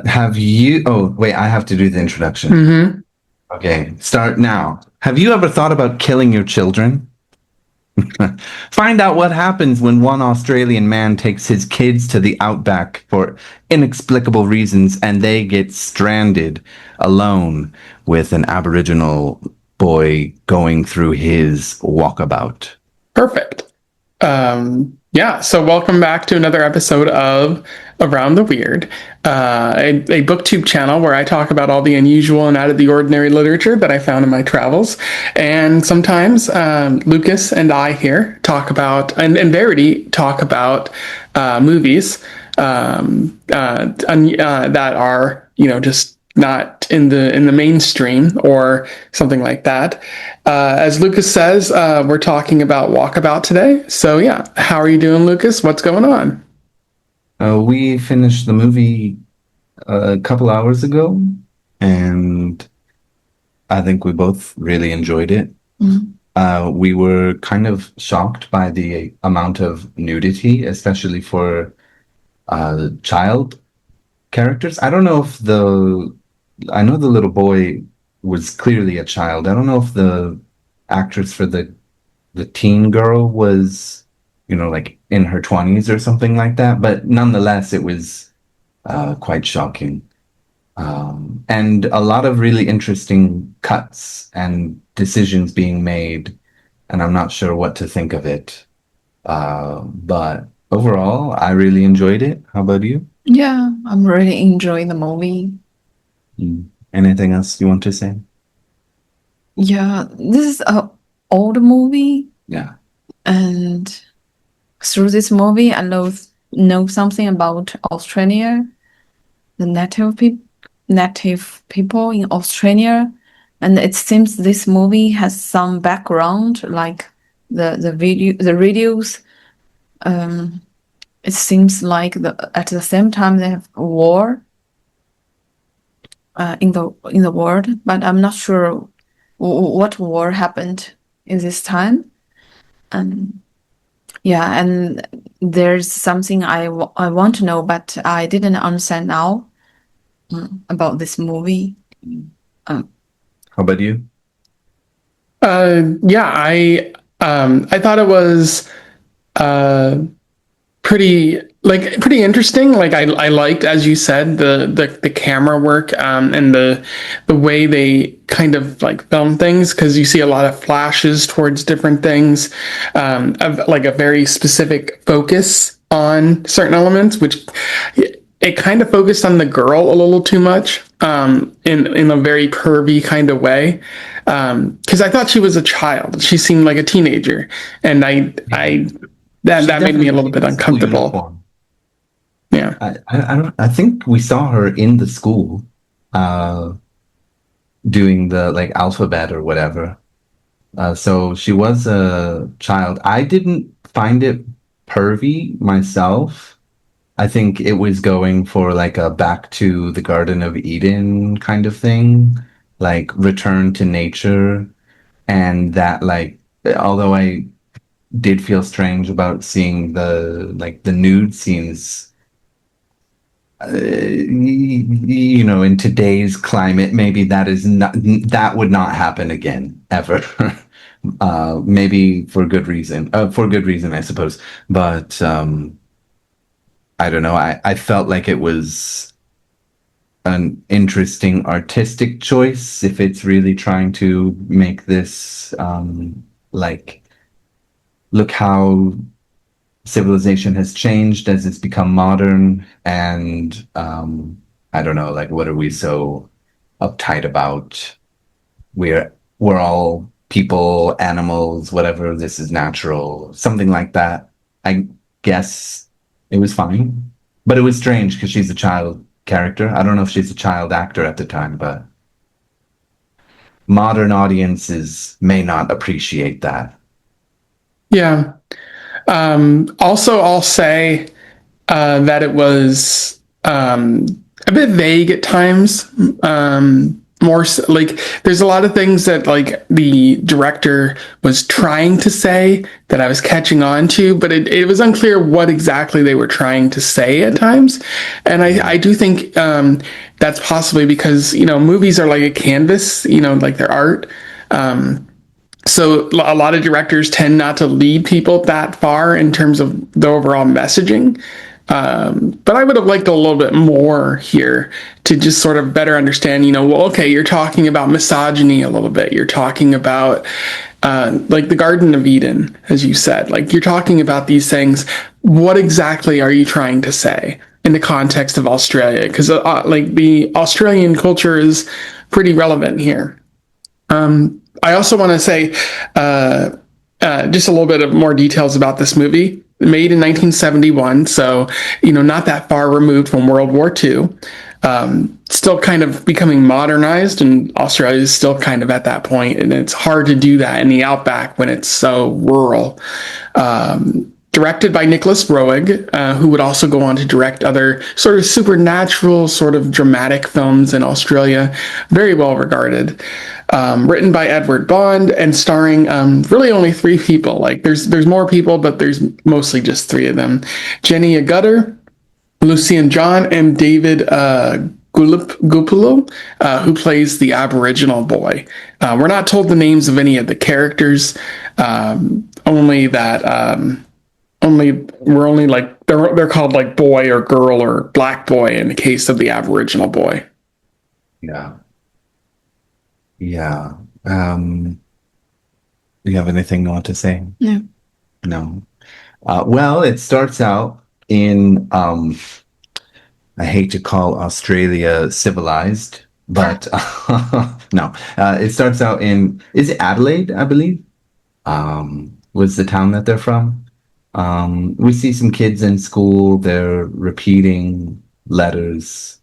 Have you? Oh, wait, I have to do the introduction. Mm-hmm. Okay, start now. Have you ever thought about killing your children? Find out what happens when one Australian man takes his kids to the outback for inexplicable reasons and they get stranded alone with an Aboriginal boy going through his walkabout. Perfect. Yeah, so welcome back to another episode of Around the Weird, a booktube channel where I talk about all the unusual and out of the ordinary literature that I found in my travels. And sometimes Lucas and I here talk about, and Verity talk about movies that are, just not in the mainstream or something like that. As Lucas says, we're talking about Walkabout today. So yeah, how are you doing, Lucas? What's going on? We finished the movie a couple hours ago, and I think we both really enjoyed it. We were kind of shocked by the amount of nudity, especially for child characters. I know the little boy was clearly a child. I don't know if the actress for the teen girl was, like in her 20s or something like that, but nonetheless, it was quite shocking. And a lot of really interesting cuts and decisions being made, and I'm not sure what to think of it. But overall, I really enjoyed it. How about you? Yeah, I'm really enjoying the movie. Anything else you want to say? Yeah, this is a old movie, Yeah. and through this movie, I know something about Australia, the native people in Australia, and it seems this movie has some background, like the radios. It seems like at the same time they have war in the world, but I'm not sure what war happened in this time. And yeah, and there's something I want to know, but I didn't understand now about this movie. How about you? Yeah, I thought it was uh, pretty interesting. Like I liked, as you said, the camera work and the way they kind of like film things, because you see a lot of flashes towards different things, of like a very specific focus on certain elements, which it kind of focused on the girl a little too much, in a very pervy kind of way. Because I thought she was a child. She seemed like a teenager, and I that made me a little bit uncomfortable. Uniform. Yeah. I think we saw her in the school, doing the like alphabet or whatever. So she was a child. I didn't find it pervy myself. I think it was going for like a back to the Garden of Eden kind of thing, like return to nature, and that like although I did feel strange about seeing the nude scenes. In today's climate, maybe that would not happen again ever. Maybe for good reason. For good reason, I suppose. But I don't know. I felt like it was an interesting artistic choice if it's really trying to make this like look how civilization has changed as it's become modern, and I don't know, like what are we so uptight about? We're all people, animals, whatever, this is natural, something like that. I guess it was fine, but it was strange because she's a child character. I don't know if she's a child actor at the time, but modern audiences may not appreciate that. Yeah. Also, I'll say that it was a bit vague at times. like there's a lot of things that like the director was trying to say that I was catching on to, but it was unclear what exactly they were trying to say at times. And I do think that's possibly because, movies are like a canvas, like their art. So a lot of directors tend not to lead people that far in terms of the overall messaging. But I would have liked a little bit more here to just sort of better understand, well, okay, you're talking about misogyny a little bit. You're talking about like the Garden of Eden, as you said. Like you're talking about these things. What exactly are you trying to say in the context of Australia? Because like the Australian culture is pretty relevant here. I also want to say just a little bit of more details about this movie. Made in 1971, so not that far removed from World War II. Still kind of becoming modernized, and Australia is still kind of at that point, and it's hard to do that in the outback when it's so rural. Directed by Nicolas Roeg, who would also go on to direct other sort of supernatural, sort of dramatic films in Australia, very well regarded. Written by Edward Bond and starring really only three people. Like there's more people, but there's mostly just three of them: Jenny Agutter, Lucien John, and David Gupilo, who plays the Aboriginal boy. We're not told the names of any of the characters, only that. Only like they're called like boy or girl or black boy in the case of the Aboriginal boy. Yeah. Yeah. Do you have anything more to say? No. No. Well, it starts out in I hate to call Australia civilized, but no. It starts out in, is it Adelaide, I believe? Was the town that they're from. We see some kids in school, they're repeating letters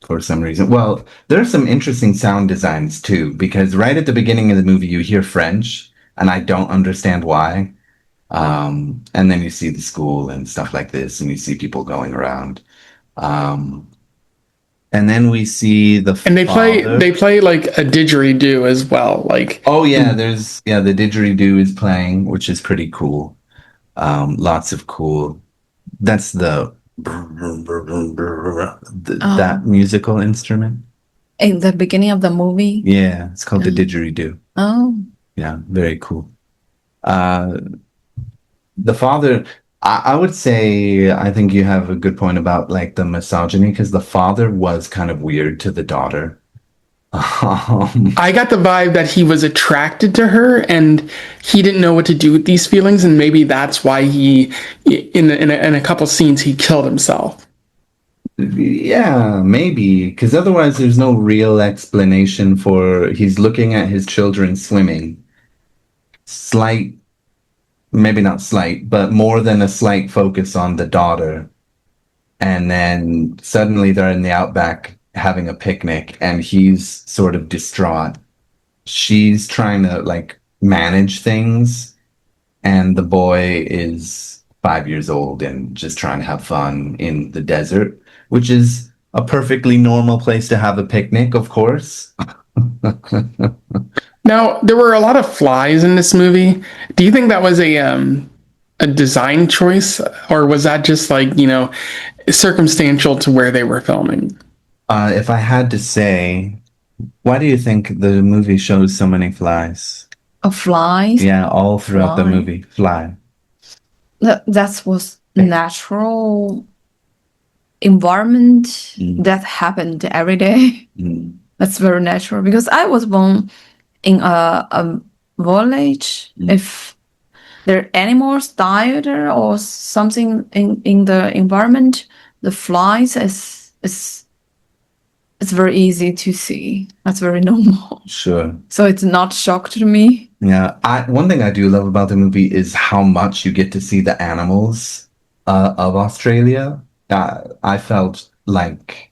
for some reason. Well, there are some interesting sound designs too, because right at the beginning of the movie, you hear French, and I don't understand why. And then you see the school and stuff like this, and you see people going around. And then we see the And father. they play like a didgeridoo as well. Like Oh yeah, the didgeridoo is playing, which is pretty cool. Lots of cool. That's that musical instrument. In the beginning of the movie. Yeah, it's called the didgeridoo. Oh. Yeah, very cool. The father, I would say, I think you have a good point about like the misogyny, because the father was kind of weird to the daughter. I got the vibe that he was attracted to her and he didn't know what to do with these feelings, and maybe that's why he, in a couple scenes, he killed himself. Yeah, maybe, because otherwise there's no real explanation for he's looking at his children swimming. Slight, maybe not slight, but more than a slight focus on the daughter. And then suddenly they're in the outback having a picnic and he's sort of distraught. She's trying to like manage things, and the boy is 5 years old and just trying to have fun in the desert, which is a perfectly normal place to have a picnic, of course. Now, there were a lot of flies in this movie. Do you think that was a design choice, or was that just like, circumstantial to where they were filming? If I had to say, why do you think the movie shows so many flies? Flies. Yeah, all throughout the Fly. movie, fly. That was natural environment that happened every day. That's very natural because I was born in a village. If there animals died or something in the environment, the flies is it's very easy to see. That's very normal. Sure. So it's not shock to me. Yeah, one thing I do love about the movie is how much you get to see the animals of Australia. I felt like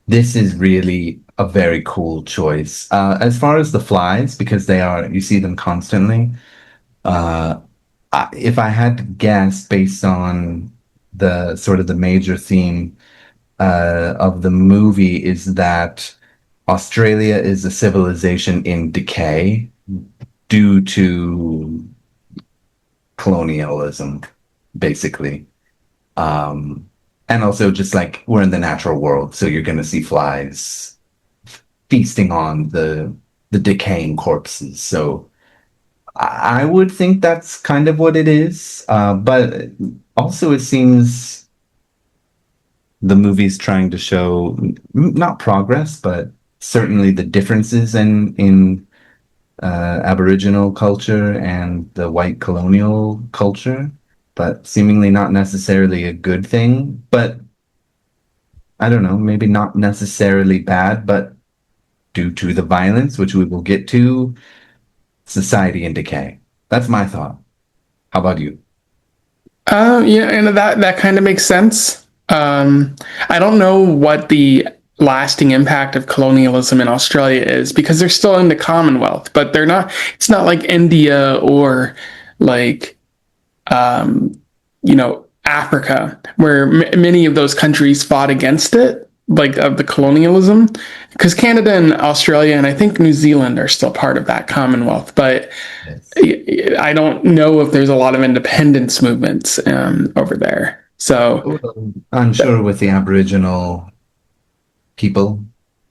this is really a very cool choice. As far as the flies, because you see them constantly. If I had to guess based on the sort of the major theme of the movie is that Australia is a civilization in decay due to colonialism, basically. Um, and also just like we're in the natural world, so you're going to see flies feasting on the decaying corpses. So I would think that's kind of what it is. But also it seems the movie's trying to show not progress, but certainly the differences in Aboriginal culture and the white colonial culture, but seemingly not necessarily a good thing. But I don't know, maybe not necessarily bad, but due to the violence, which we will get to, society in decay. That's my thought. How about you? Yeah, and that kind of makes sense. I don't know what the lasting impact of colonialism in Australia is because they're still in the Commonwealth, but they're not. It's not like India or like Africa, where many of those countries fought against it, like of the colonialism, because Canada and Australia and I think New Zealand are still part of that Commonwealth, but Yes. I don't know if there's a lot of independence movements over there. So Well, I'm sure with the Aboriginal people,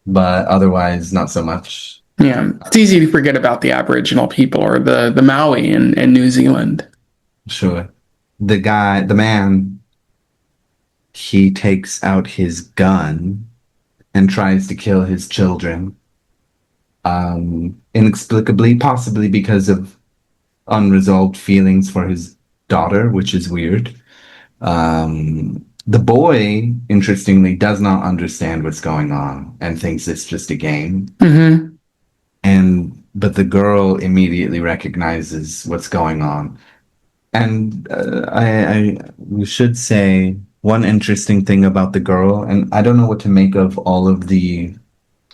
but otherwise not so much. yeah, it's easy to forget about the Aboriginal people or the Maui in New Zealand. Sure. The man, he takes out his gun and tries to kill his children, inexplicably, possibly because of unresolved feelings for his daughter, which is weird. The boy, interestingly, does not understand what's going on and thinks it's just a game. Hmm. But the girl immediately recognizes what's going on. And we should say one interesting thing about the girl, and I don't know what to make of all of the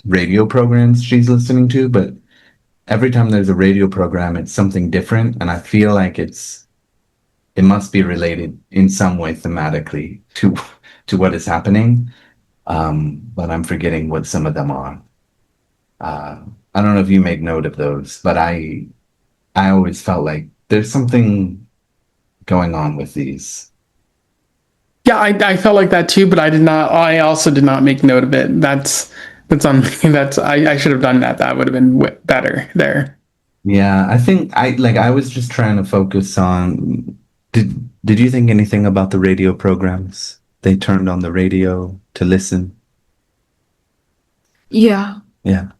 radio programs she's listening to, but every time there's a radio program, it's something different, and I feel like it must be related in some way thematically to what is happening. But I'm forgetting what some of them are. Uh, I don't know if you made note of those, but I always felt like there's something going on with these. Yeah, I felt like that too, but I did not. I also did not make note of it. That's on me. That's I should have done that. That would have been better there. Yeah, I think I was just trying to focus on did you think anything about the radio programs? They turned on the radio to listen. Yeah. Yeah.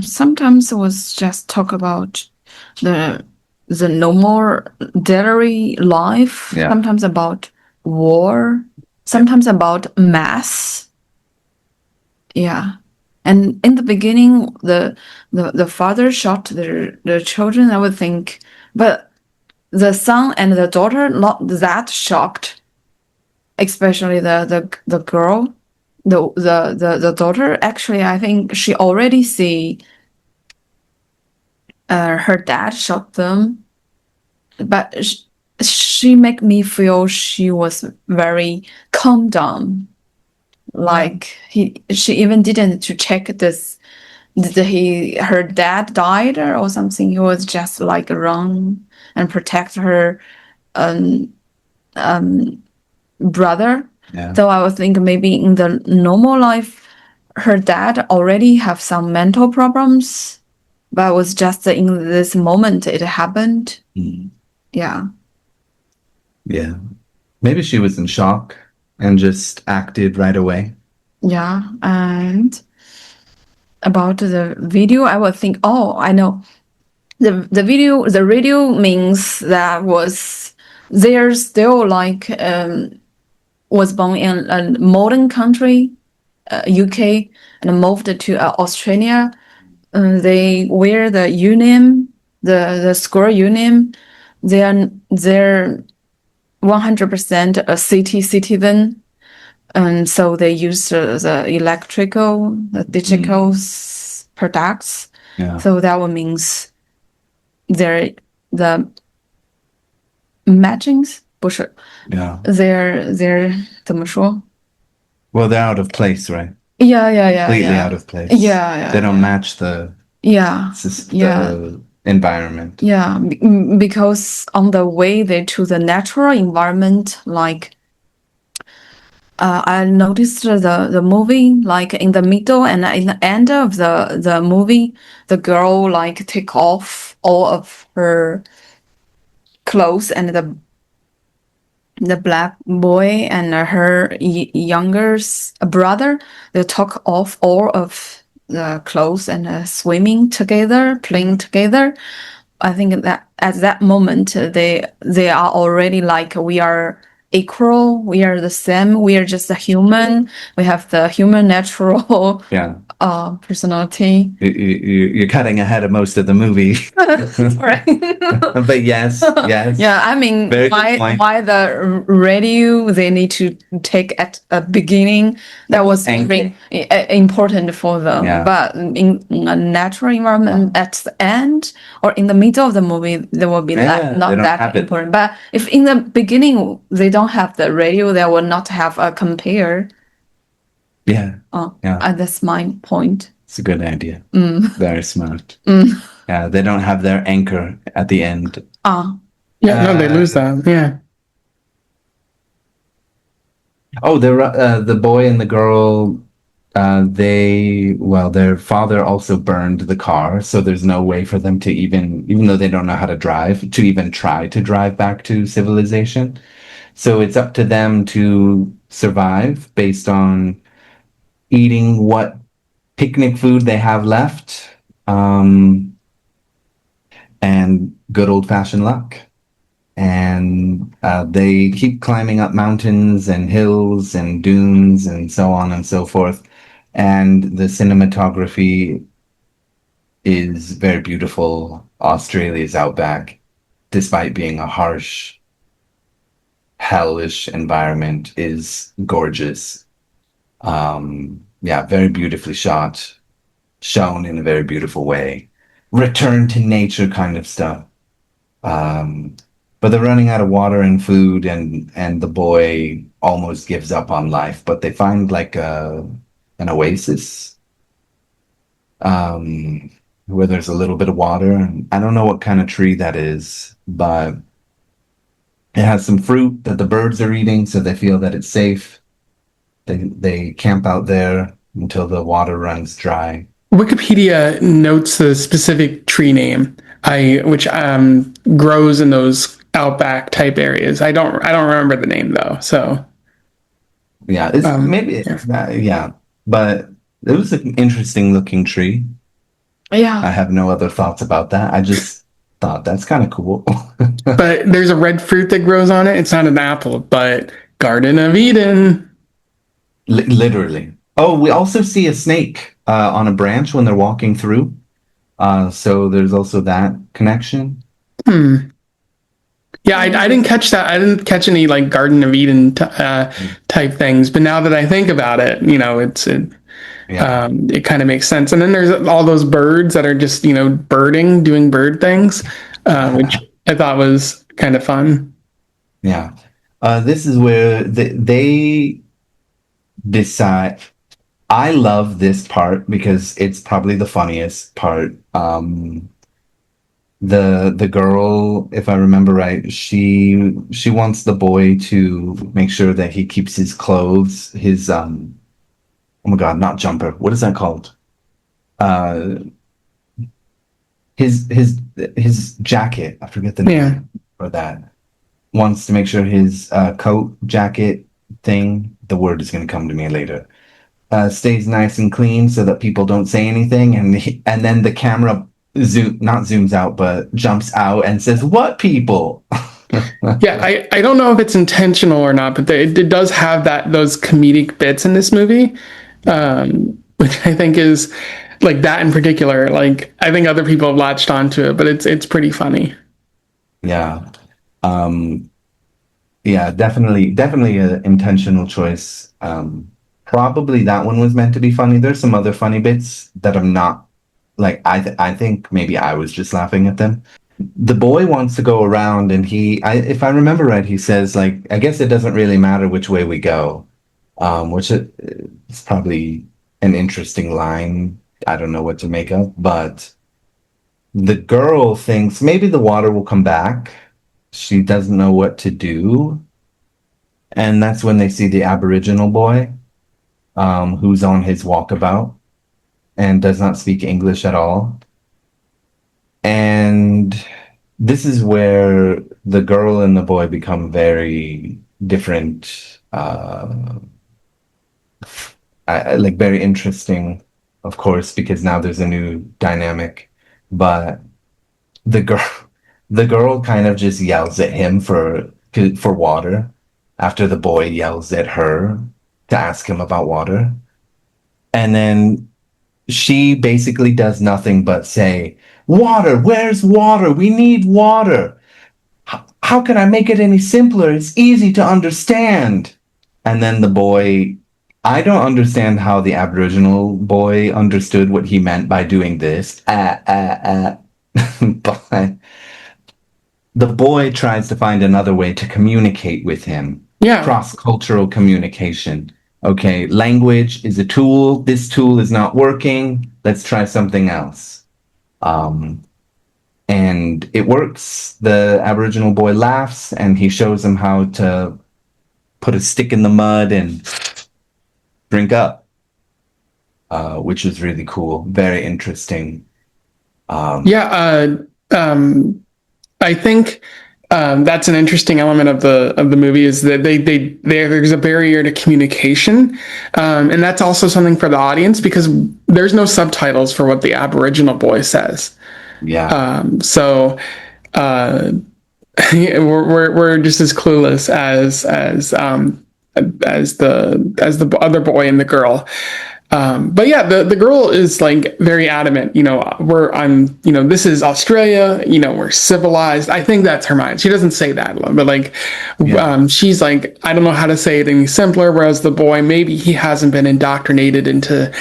Sometimes it was just talk about the the normal daily life, Yeah. sometimes about war, sometimes about mass. Yeah. And in the beginning, the father shot their children, I would think, but the son and the daughter not that shocked, especially the girl. The daughter, actually, I think she already see her dad shot them, but she make me feel she was very calm down. Like she even didn't to check this. Did her dad died or something? He was just like run and protect her um, um, brother. Yeah. So I would think maybe in the normal life, her dad already have some mental problems, but it was just in this moment it happened. Mm. Yeah. Yeah. Maybe she was in shock and just acted right away. Yeah. And about the video, I would think, oh, I know. The radio means that was they're still like was born in a modern country, UK, and moved to Australia. They wear the union, the school union. They're 100% a city citizen, and so they use the electrical, the digital products. Yeah. So that would means they're the matchings 不是 Yeah. they're 怎么说 Well, they're out of place, right? completely out of place. Yeah, They don't match the yeah, the environment. yeah. Because on the way they to the natural environment, like I noticed the movie, like in the middle and in the end of the movie, the girl like take off all of her clothes, and the black boy and her younger brother, they took off all of the clothes and swimming together, playing together. I think that at that moment they are already like, we are equal, we are the same, we are just a human, we have the human natural Yeah. personality. You're cutting ahead of most of the movie. Right. But yes. Yeah, I mean, Very good point. why the radio they need to take at a beginning, that was very important for them. Yeah. But in a natural environment at the end or in the middle of the movie, there will be Yeah, not they don't that have it. important. But if in the beginning they don't have the radio, they will not have a compare. Yeah. Yeah. That's my point. It's a good idea. Mm. Very smart. Mm. Yeah, they don't have their anchor at the end. Yeah, no, they lose that. Yeah. Oh, the boy and the girl, their father also burned the car, so there's no way for them to even though they don't know how to drive, to even try to drive back to civilization. So it's up to them to survive based on eating what picnic food they have left, and good old-fashioned luck. And they keep climbing up mountains and hills and dunes and so on and so forth. And the cinematography is very beautiful. Australia's outback, despite being a harsh, hellish environment, is gorgeous. Yeah, very beautifully shot, shown in a very beautiful way. Return to nature kind of stuff. But they're running out of water and food, and the boy almost gives up on life. But they find like an oasis, where there's a little bit of water. I don't know what kind of tree that is, but it has some fruit that the birds are eating, so they feel that it's safe. They camp out there until the water runs dry. Wikipedia notes the specific tree name, which grows in those outback type areas. I don't remember the name though. So yeah, it's yeah, but it was an interesting looking tree. Yeah, I have no other thoughts about that. I just thought that's kind of cool. but there's a red fruit that grows on it. It's not an apple, but Garden of Eden. Literally. Oh, we also see a snake on a branch when they're walking through. So there's also that connection. Yeah, I didn't catch that. I didn't catch any like Garden of Eden type things. But now that I think about it, it kind of makes sense. And then there's all those birds that are just birding, doing bird things, which I thought was kind of fun. Yeah. This is where they decide. I love this part because it's probably the funniest part. The girl, if I remember right, she wants the boy to make sure that he keeps his clothes, his oh my God, not jumper. What is that called? His jacket. I forget the name for that. Wants to make sure his coat, jacket thing, the word is going to come to me later, stays nice and clean so that people don't say anything. And then the camera not zooms out, but jumps out and says, "What people?" Yeah, I don't know if it's intentional or not, but it does have those comedic bits in this movie, which I think is like that in particular. Like I think other people have latched onto it, but it's pretty funny. Yeah. Yeah, definitely an intentional choice. Probably that one was meant to be funny. There's some other funny bits that I'm not like. I think maybe I was just laughing at them. The boy wants to go around, and if I remember right, he says like, "I guess it doesn't really matter which way we go," which it's probably an interesting line. I don't know what to make of, but the girl thinks maybe the water will come back. She doesn't know what to do. And that's when they see the Aboriginal boy, who's on his walkabout and does not speak English at all. And this is where the girl and the boy become very different, like very interesting, of course, because now there's a new dynamic. But the girl, the girl kind of just yells at him for water after the boy yells at her to ask him about water. And then she basically does nothing but say, "Water, where's water? We need water. How can I make it any simpler? It's easy to understand." And then the boy, I don't understand how the Aboriginal boy understood what he meant by doing this. But the boy tries to find another way to communicate with him. Yeah. Cross-cultural communication. Okay, language is a tool. This tool is not working. Let's try something else. And it works. The Aboriginal boy laughs and he shows him how to put a stick in the mud and drink up, which is really cool. Very interesting. I think that's an interesting element of the movie is that there's a barrier to communication, and that's also something for the audience because there's no subtitles for what the Aboriginal boy says. Yeah. So we're just as clueless as the other boy and the girl. But yeah, the girl is like very adamant, this is Australia, we're civilized. I think that's her mind. She doesn't say that, but like, she's like, I don't know how to say it any simpler. Whereas the boy, maybe he hasn't been indoctrinated into,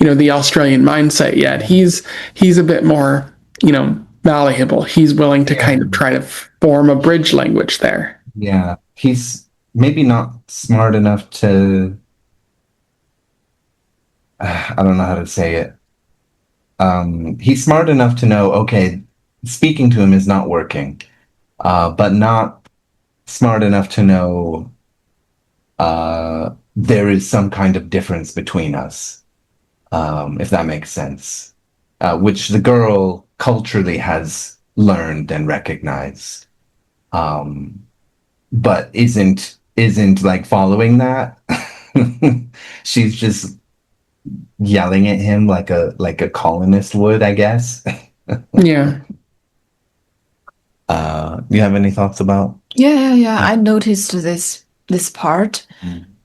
the Australian mindset yet. He's a bit more, malleable. He's willing to kind of try to form a bridge language there. Yeah. He's maybe not smart enough to, I don't know how to say it. He's smart enough to know, okay, speaking to him is not working, but not smart enough to know there is some kind of difference between us, if that makes sense, which the girl culturally has learned and recognized, but isn't like following that. She's just yelling at him like a colonist would, I guess. Yeah. You have any thoughts about? Yeah. I noticed this part.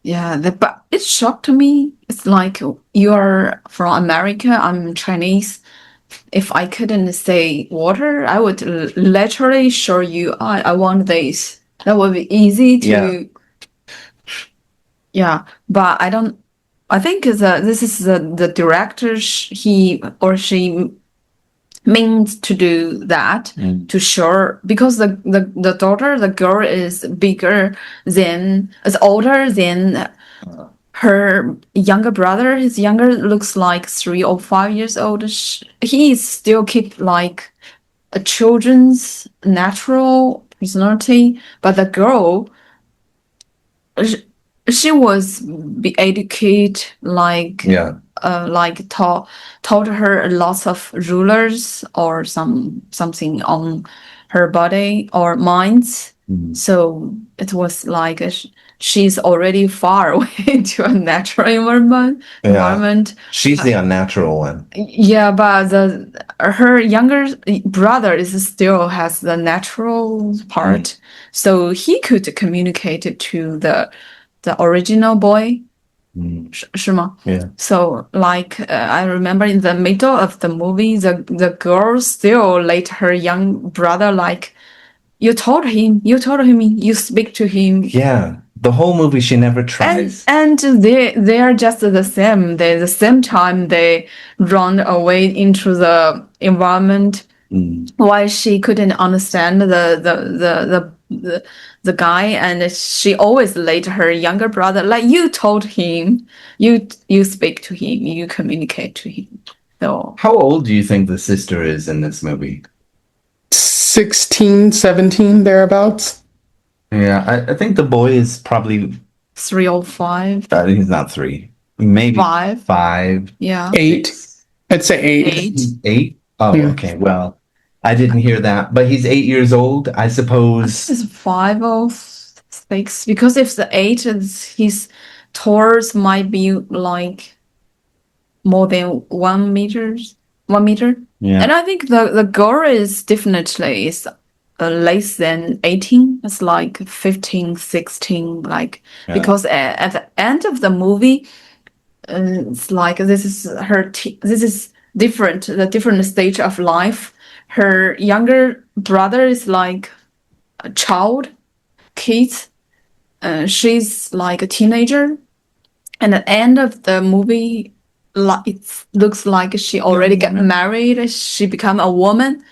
Yeah, but it shocked me. It's like you're from America, I'm Chinese. If I couldn't say water, I would literally show you, I want this. That would be easy to. Yeah, but I think this is the director, he or she means to do that to show, because the daughter, the girl is older than her younger brother. His younger looks like 3 or 5 years old. He still keep like a children's natural personality, but the girl, she was be educated, like taught her lots of rulers or something on her body or minds. So it was like she's already far away to a natural environment. She's the unnatural one. Yeah, but her younger brother still has the natural part, so he could communicate it to the original boy. 是吗? Yeah. So like I remember in the middle of the movie, the girl still let her young brother like, you told him, you speak to him. Yeah. The whole movie, she never tries. And they are just the same. They the same time they run away into the environment. Why she couldn't understand the the guy, and she always let her younger brother, like you told him, you speak to him, you communicate to him. So How old do you think the sister is in this movie? 16, 17, thereabouts. Yeah, I think the boy is probably 3 or 5, he's not 3, maybe 5, 5, yeah, 8. 6, I'd say 8. 8. 8. Oh, Yeah. okay. Well, I didn't hear that, but he's 8 years old. I suppose. It's 5 or 6 because if the 8 is his tours might be like more than 1 meter. Yeah. And I think the girl is definitely is less than 18. It's like 15, 16, like Yeah. because at the end of the movie, it's like this is this is different, the different stage of life. Her younger brother is like a child, kid. She's like a teenager. And at the end of the movie, it looks like she already got married. She become a woman.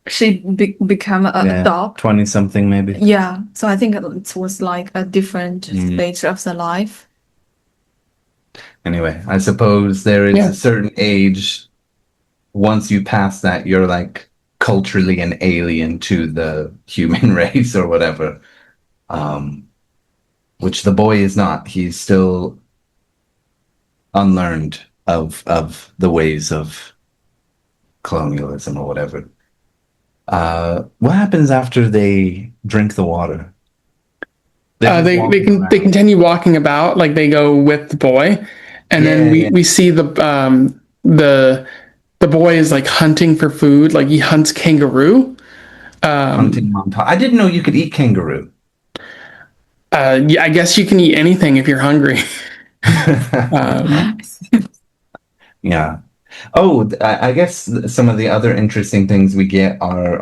She become an Yeah. adult. 20 something maybe. Yeah. So I think it was like a different Mm. stage of the life. Anyway, I suppose there is Yeah. a certain age. Once you pass that, you're like culturally an alien to the human race or whatever. Which the boy is not. He's still unlearned of the ways of colonialism or whatever. What happens after they drink the water? They're just They walking they around. continue walking about, like they go with the boy, and then Yeah. we see the boy is like hunting for food, like he hunts kangaroo. Hunting montage. I didn't know you could eat kangaroo. Yeah, I guess you can eat anything if you're hungry. Yeah. Oh, I guess some of the other interesting things we get are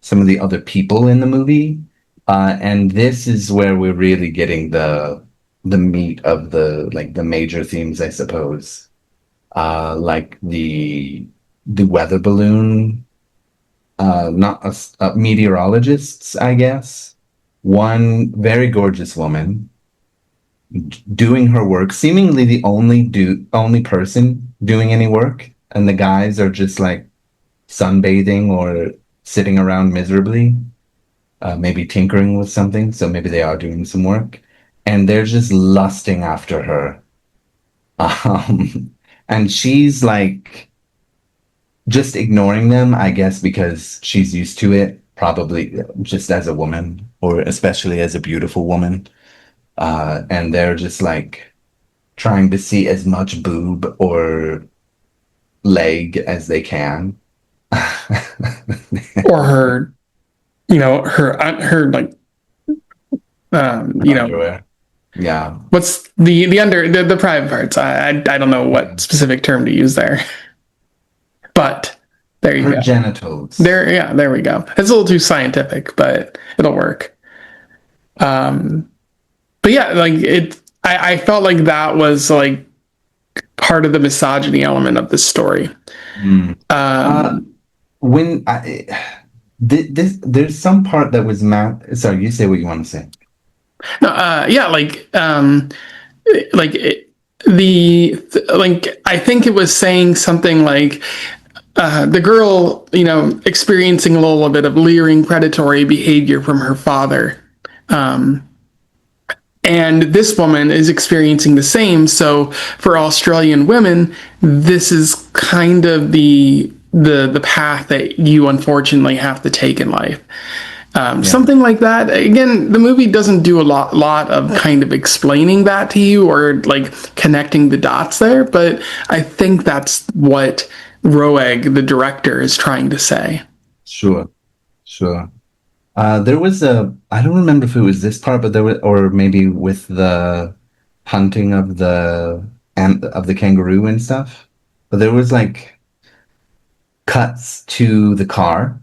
some of the other people in the movie. And this is where we're really getting the meat of the major themes, I suppose. Like the weather balloon, not meteorologists, I guess. One very gorgeous woman doing her work, seemingly the only person doing any work, and the guys are just like sunbathing or sitting around miserably, maybe tinkering with something. So maybe they are doing some work, and they're just lusting after her. And she's like just ignoring them, I guess, because she's used to it, probably just as a woman, or especially as a beautiful woman. And they're just like trying to see as much boob or leg as they can. Or her, her like, Underwear. Yeah. what's the private parts? I don't know what specific term to use there, but there you Her go. genitals. There we go. It's a little too scientific, but it'll work. But yeah, like I felt like that was like part of the misogyny element of this story. When there's some part that was sorry, you say what you want to say. No, yeah, like like I think it was saying something like the girl, experiencing a little bit of leering predatory behavior from her father. And this woman is experiencing the same. So for Australian women, this is kind of the path that you unfortunately have to take in life. Something like that. Again, the movie doesn't do a lot of kind of explaining that to you or like connecting the dots there, but I think that's what Roeg, the director, is trying to say. Sure. There was I don't remember if it was this part, but there was, or maybe with the hunting of the kangaroo and stuff. But there was like cuts to the car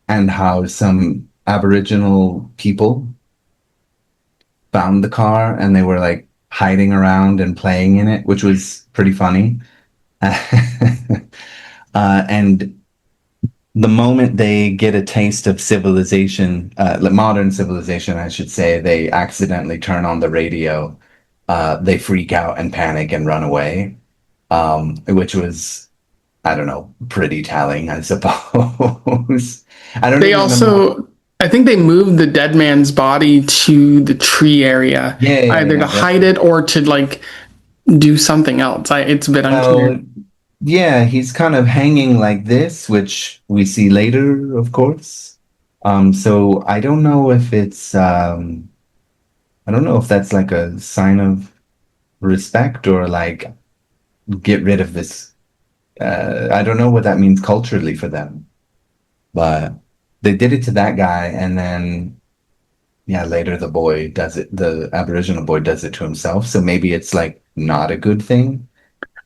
and how some Aboriginal people found the car and they were like hiding around and playing in it, which was pretty funny. And the moment they get a taste of civilization, like modern civilization, I should say, they accidentally turn on the radio. They freak out and panic and run away, which was, I don't know, pretty telling, I suppose. I don't They even remember. also, I think they moved the dead man's body to the tree area, Yeah, yeah, either yeah, to hide definitely. it or to like do something else. It's a bit unclear. Well, yeah, he's kind of hanging like this, which we see later, of course. So I don't know if that's like a sign of respect or like get rid of this. I don't know what that means culturally for them, but they did it to that guy, and then yeah, later the boy does it. The Aboriginal boy does it to himself. So maybe it's like not a good thing.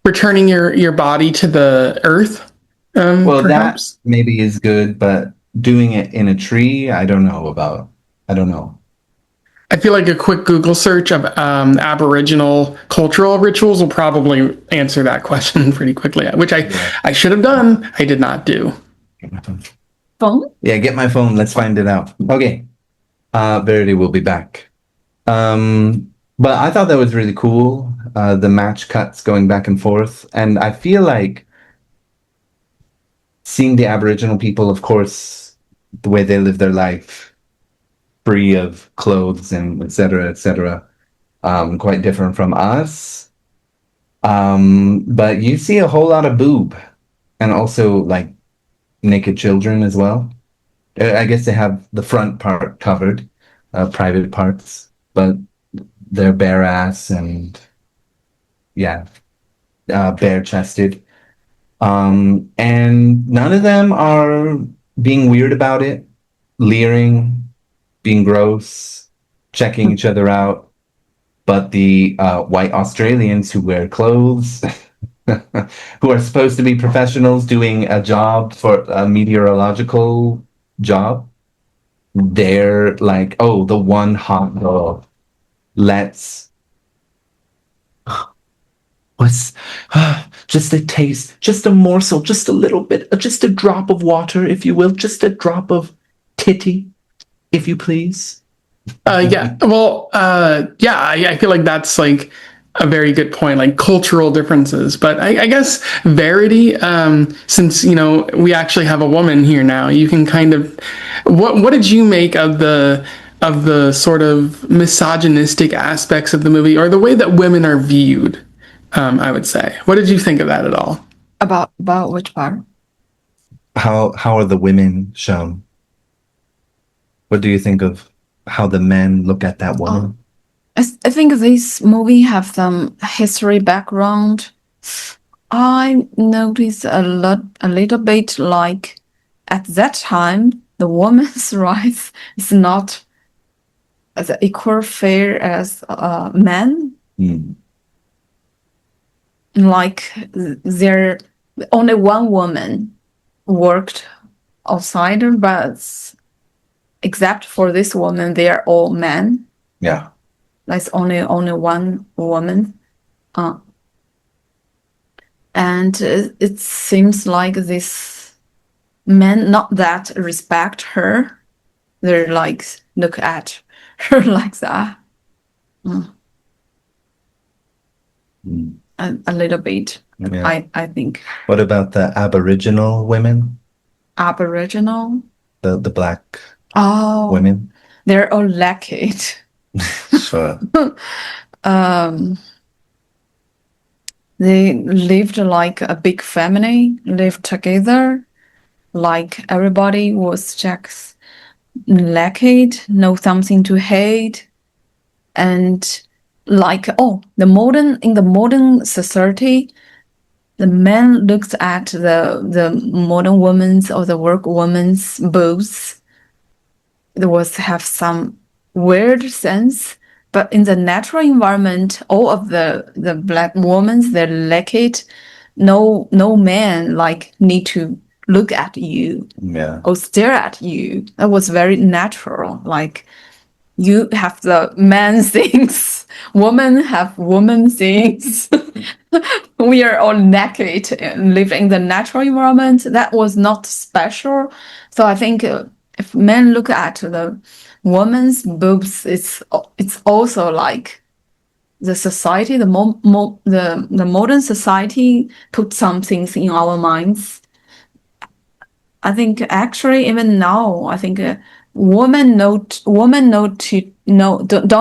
Returning your body to the earth, Well, that perhaps. maybe is good, but doing it in a tree, I don't know about. I don't know. I feel like a quick Google search of Aboriginal cultural rituals will probably answer that question pretty quickly, which Yeah. I should have done. I did not do. Get my phone. Phone? Yeah, get my phone. Let's find it out. Okay. Verity will be back. But I thought that was really cool. The match cuts going back and forth. And I feel like seeing the Aboriginal people, of course, the way they live their life, free of clothes and et cetera, quite different from us. But you see a whole lot of boob and also like naked children as well. I guess they have the front part covered, private parts, but they're bare ass and yeah, bare chested. And none of them are being weird about it, leering, being gross, checking each other out. But the white Australians who wear clothes, who are supposed to be professionals doing a job for a meteorological job, they're like, oh, the one hot dog. Let's what's just a taste, just a morsel, just a little bit, just a drop of water, if you will, just a drop of titty, if you please. Yeah. Well, yeah, I feel like that's like a very good point, like cultural differences. But I guess Verity, since we actually have a woman here now, you can kind of what did you make of the sort of misogynistic aspects of the movie, or the way that women are viewed? I would say. What did you think of that at all? About which part? How are the women shown? What do you think of how the men look at that Oh, woman? I think this movie have some history background. I noticed a little bit like at that time the woman's rights is not as equal fair as men. Mm, Like there only one woman worked outside, but except for this woman, they are all men. yeah. That's only one woman. And it seems like this men not that respect her. They're like look at her like that. Mm, A little bit. yeah. I think What about the Aboriginal women? Aboriginal. The black Oh, women? they're all naked. Sure. They lived like a big family, lived together, like everybody was just naked, no something to hate, and like in the modern society, the man looks at the modern woman's or the work woman's boobs. There was have some weird sense, but in the natural environment, all of the black women they're naked. No man like need to look at you Yeah. or stare at you. That was very natural. Like you have the man things, women have woman things. we are all naked and live in the natural environment. That was not special. So I think if men look at the woman's boobs, it's also like the society, the modern society put some things in our minds. I think actually even now, I think women don't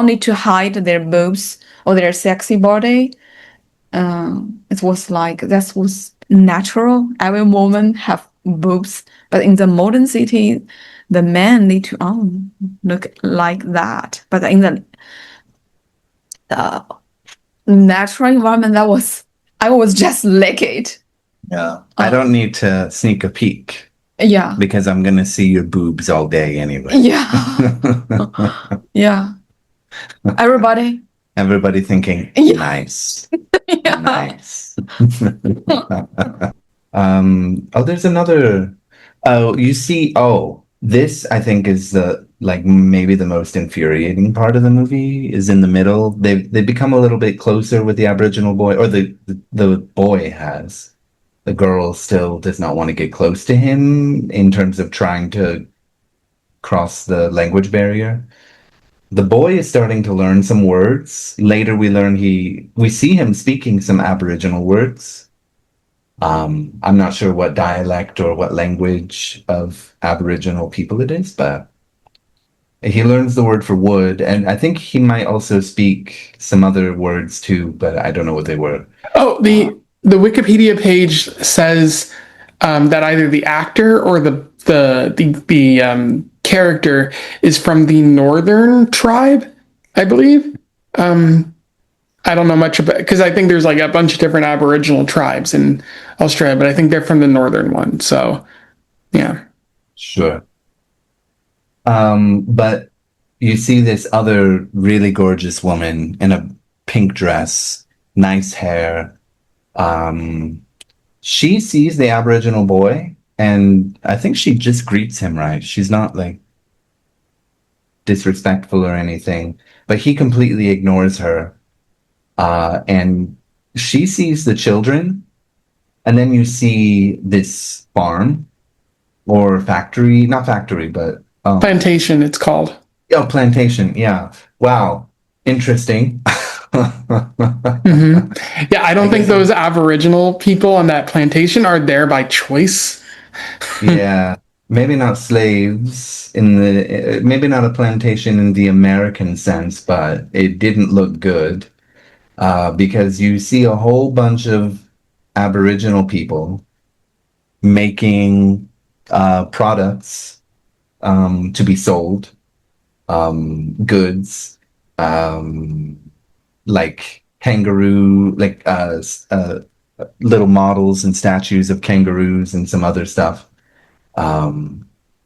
need to hide their boobs or their sexy body. It was like that was natural. Every woman have boobs, but in the modern city, the men need to look like that. But in the natural environment, I was just naked. Yeah. I don't need to sneak a peek Yeah, because I'm gonna see your boobs all day anyway. yeah, yeah. Everybody, Everybody thinking, yeah, nice, yeah. nice. There's another. Oh, you see, this I think is the like maybe the most infuriating part of the movie is in the middle. They become a little bit closer with the Aboriginal boy, or the boy has. The girl still does not want to get close to him in terms of trying to cross the language barrier. The boy is starting to learn some words. Later we see him speaking some Aboriginal words. I'm not sure what dialect or what language of Aboriginal people it is, but he learns the word for wood, and I think he might also speak some other words too, but I don't know what they were. Oh, the Wikipedia page says that either the actor or the character is from the Northern tribe, I believe. I don't know much about because I think there's like a bunch of different Aboriginal tribes in Australia, but I think they're from the northern one. So yeah. Sure. But you see this other really gorgeous woman in a pink dress, nice hair. Um, she sees the Aboriginal boy, and I think she just greets him, right? She's not like disrespectful or anything, but he completely ignores her. And she sees the children, and then you see this farm or factory, not factory, but Plantation, it's called. oh, plantation. Yeah. Wow. Interesting. Yeah, I I don't think guess those Aboriginal people on that plantation are there by choice. yeah, maybe not slaves in the maybe not a plantation in the American sense, but it didn't look good because you see a whole bunch of Aboriginal people making products to be sold, goods, um, like kangaroo, like little models and statues of kangaroos and some other stuff.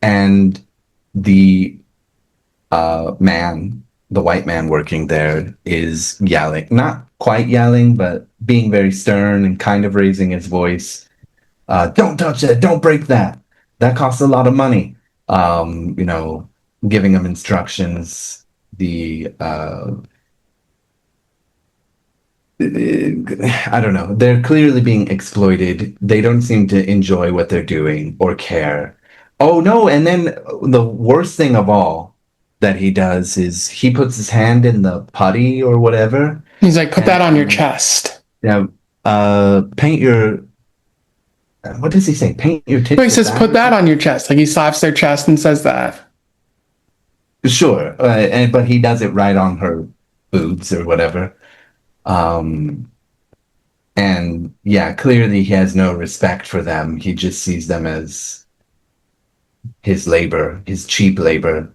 And the the white man working there is yelling, not quite yelling, but being very stern and kind of raising his voice. Don't touch it. Don't break that. That costs a lot of money. You know, giving them instructions. I don't know. They're clearly being exploited. They don't seem to enjoy what they're doing or care. Oh no, and then the worst thing of all that he does is he puts his hand in the putty or whatever. He's like, put that on your And chest. yeah, paint your what does he say? Paint your No, he tits says, black put or that something? on your chest. Like he slaps their chest and says that. Sure, but he does it right on her boobs or whatever. Um, and yeah, clearly he has no respect for them. He just sees them as his labor, his cheap labor.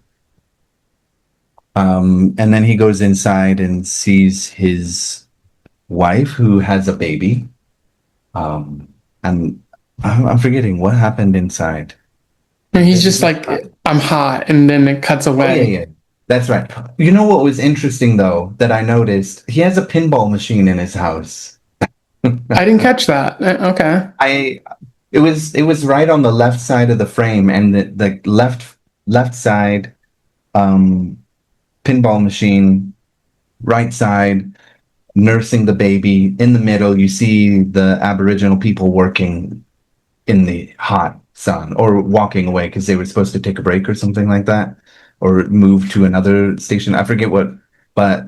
And then he goes inside and sees his wife who has a baby. And I'm forgetting what happened inside. And he's Does he just get like, shot? I'm hot. And then it cuts Oh yeah, away. yeah. That's right. You know what was interesting though that I noticed? He has a pinball machine in his house. I didn't catch that. Okay. I it was right on the left side of the frame, and the left side um pinball machine, right side nursing the baby. In the middle, you see the Aboriginal people working in the hot sun or walking away because they were supposed to take a break or something like that, or move to another station. I forget what, but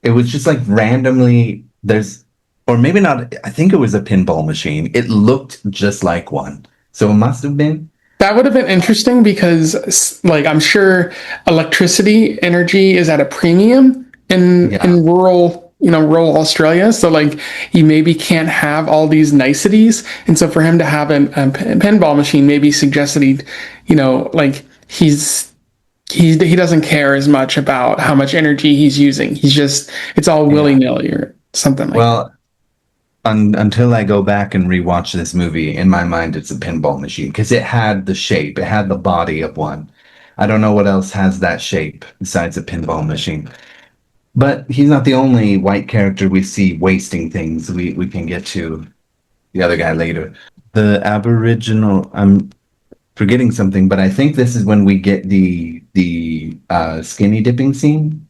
it was just like randomly there's, or maybe not. I think it was a pinball machine. It looked just like one. So it must have been. That would have been interesting because, like, I'm sure electricity energy is at a premium Yeah. in rural, rural Australia. So, like, you maybe can't have all these niceties, and so for him to have a pinball machine maybe suggests that like he doesn't care as much about how much energy he's using. It's all willy Yeah. nilly or something like that. Well, until I go back and rewatch this movie, in my mind, it's a pinball machine because it had the shape, it had the body of one. I don't know what else has that shape besides a pinball machine. But he's not the only white character we see wasting things. We can get to the other guy later. The Aboriginal, I'm forgetting something, but I think this is when we get the skinny dipping scene.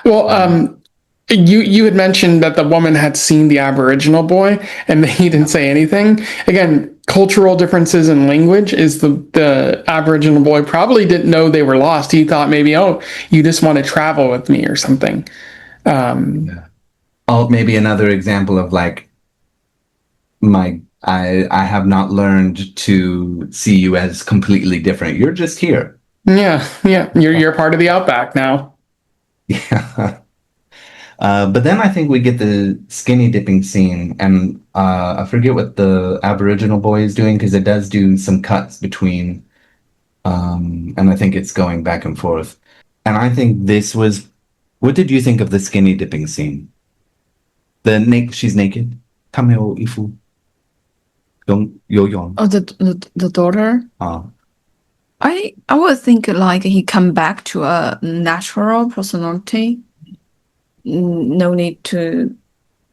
Well, you had mentioned that the woman had seen the Aboriginal boy and he didn't say anything. Again, cultural differences in language is the Aboriginal boy probably didn't know they were lost. He thought maybe, oh, you just want to travel with me or something. Yeah. Oh, maybe another example of like I have not learned to see you as completely different. You're just here. Yeah, yeah, you're part of the Outback now. Yeah. But then I think we get the skinny dipping scene, and I forget what the Aboriginal boy is doing because it does do some cuts between, and I think it's going back and forth. And I think this was, what did you think of the skinny dipping scene? She's naked. Tameo ifu. Yong yo yong. Oh, the daughter. Uh, I would think like he come back to a natural personality. No need to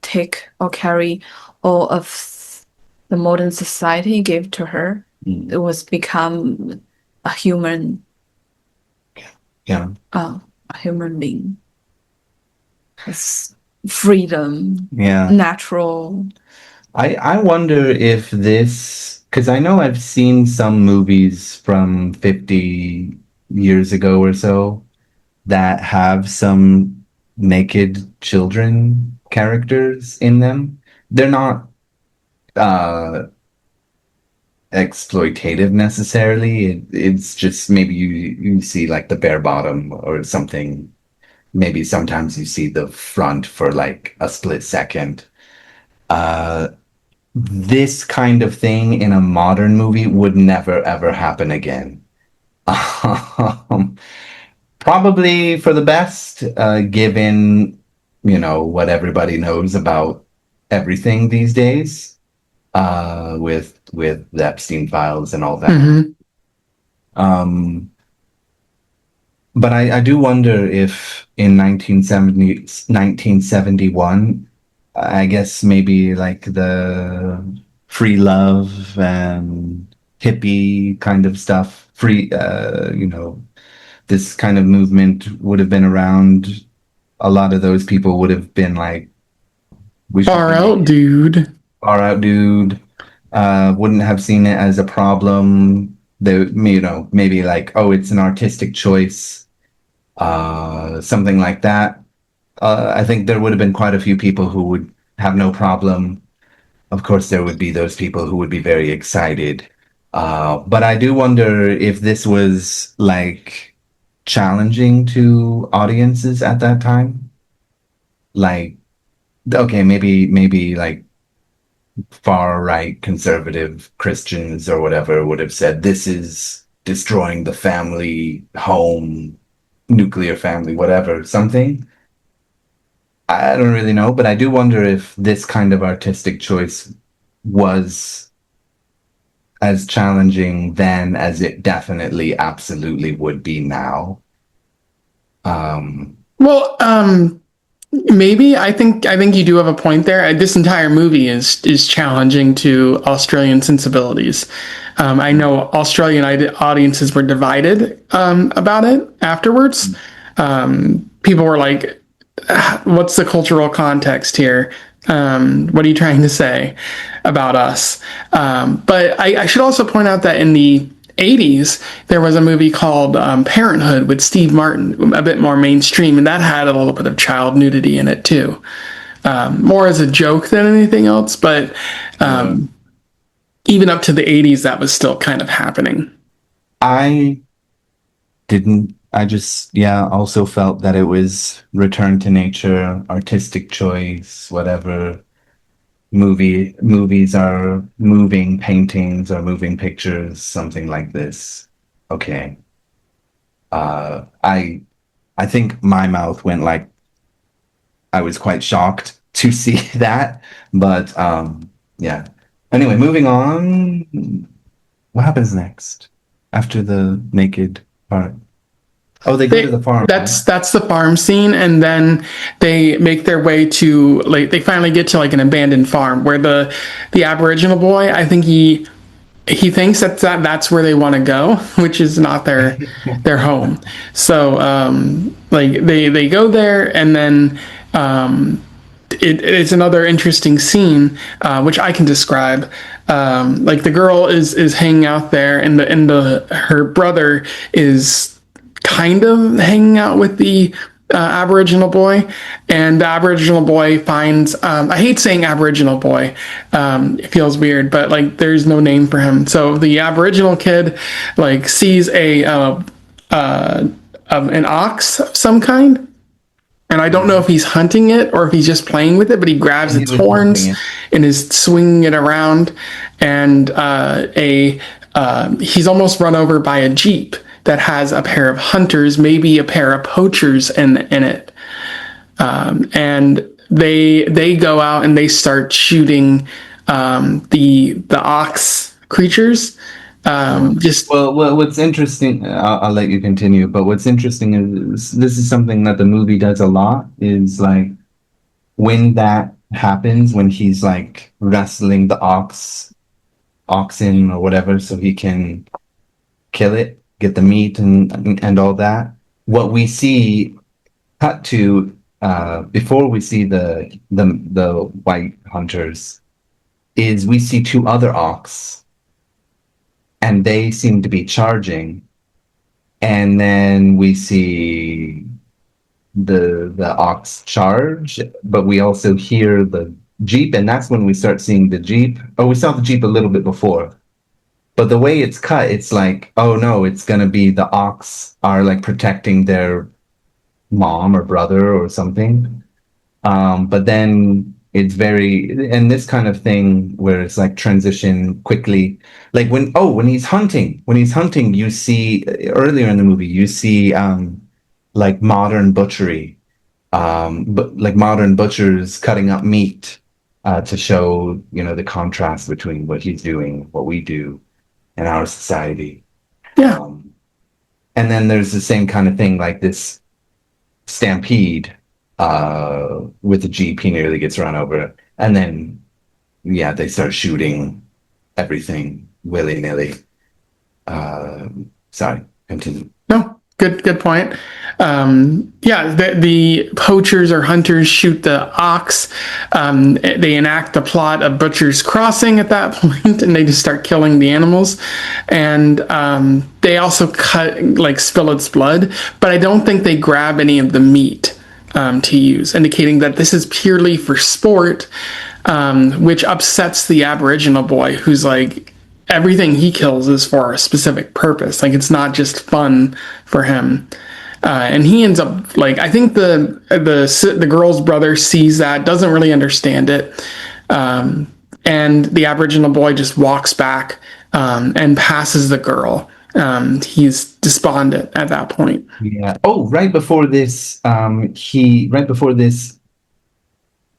take or carry all of the modern society gave to her. It was become a human, yeah. a human being. It's freedom, Yeah. natural. I wonder if this, because I know I've seen some movies from 50 years ago or so that have some naked children characters in them. They're not uh exploitative necessarily. It's just maybe you see like the bare bottom or something. Maybe sometimes you see the front for like a split second. Uh this kind of thing in a modern movie would never ever happen again. Um, Probably for the best, given, what everybody knows about everything these days, with the Epstein files and all that. Mm-hmm. Um, but I do wonder if in 1971, I guess maybe like the free love and hippie kind of stuff, this kind of movement would have been around. A lot of those people would have been like, we should Far be out, naked. dude. Far out, dude. Wouldn't have seen it as a problem. They, maybe like, oh, it's an artistic choice, something like that. I think there would have been quite a few people who would have no problem. Of course, there would be those people who would be very excited. But I do wonder if this was like challenging to audiences at that time. Like, okay, maybe like far right conservative Christians or whatever would have said this is destroying the family, home, nuclear family, whatever, something. I don't really know, but I do wonder if this kind of artistic choice was as challenging then as it definitely absolutely would be now. Well, maybe I think you do have a point there. This entire movie is challenging to Australian sensibilities. I know Australian audiences were divided about it afterwards. People were like, what's the cultural context here? What are you trying to say about us? But I should also point out that in the 80s, there was a movie called Parenthood with Steve Martin, a bit more mainstream, and that had a little bit of child nudity in it too. More as a joke than anything else, but even up to the 80s, that was still kind of happening. I didn't. I just, yeah, also felt that it was return to nature, artistic choice, whatever. Movies are moving paintings or moving pictures, something like this. Okay. I think my mouth went like I was quite shocked to see that, but yeah. Anyway, moving on. What happens next after the naked part? Oh, they go to the farm, right? That's the farm scene, and then they make their way to like they finally get to like an abandoned farm where the Aboriginal boy, I think he thinks that's where they want to go, which is not their home. So like they go there, and then it's another interesting scene, which I can describe. Like the girl is hanging out there, and the her brother is kind of hanging out with the Aboriginal boy, and the Aboriginal boy finds. I hate saying Aboriginal boy; it feels weird, but like there's no name for him. So the Aboriginal kid like sees an ox of some kind, and I don't know if he's hunting it or if he's just playing with it, but he grabs its horns and is swinging it around, and he's almost run over by a jeep that has a pair of hunters, maybe a pair of poachers in it, and they go out and they start shooting the ox creatures. Just Well, what's interesting, I'll let you continue, but what's interesting is this is something that the movie does a lot is like when that happens, when he's like wrestling the oxen or whatever, so he can kill it, get the meat and all that. What we see cut to before we see the white hunters is we see two other ox and they seem to be charging. And then we see the ox charge, but we also hear the Jeep, and that's when we start seeing the Jeep. Oh, we saw the Jeep a little bit before. But the way it's cut, it's like, oh no, it's gonna be the ox are like protecting their mom or brother or something. But then it's very, and this kind of thing where it's like transition quickly, like when he's hunting, you see earlier in the movie, you see like modern butchery, but like modern butchers cutting up meat to show, the contrast between what he's doing, what we do in our society. yeah. And then there's the same kind of thing, like this stampede with the Jeep, he nearly gets run over. And then, yeah, they start shooting everything willy-nilly. Sorry, continue. No, good point. Yeah, the poachers or hunters shoot the ox. They enact the plot of Butcher's Crossing at that point, and they just start killing the animals. And they also spill its blood, but I don't think they grab any of the meat to use, indicating that this is purely for sport, which upsets the Aboriginal boy, who's like, everything he kills is for a specific purpose. Like, it's not just fun for him. And he ends up like, I think the girl's brother sees that, doesn't really understand it, and the Aboriginal boy just walks back and passes the girl. He's despondent at that point. Yeah. Oh, right before this,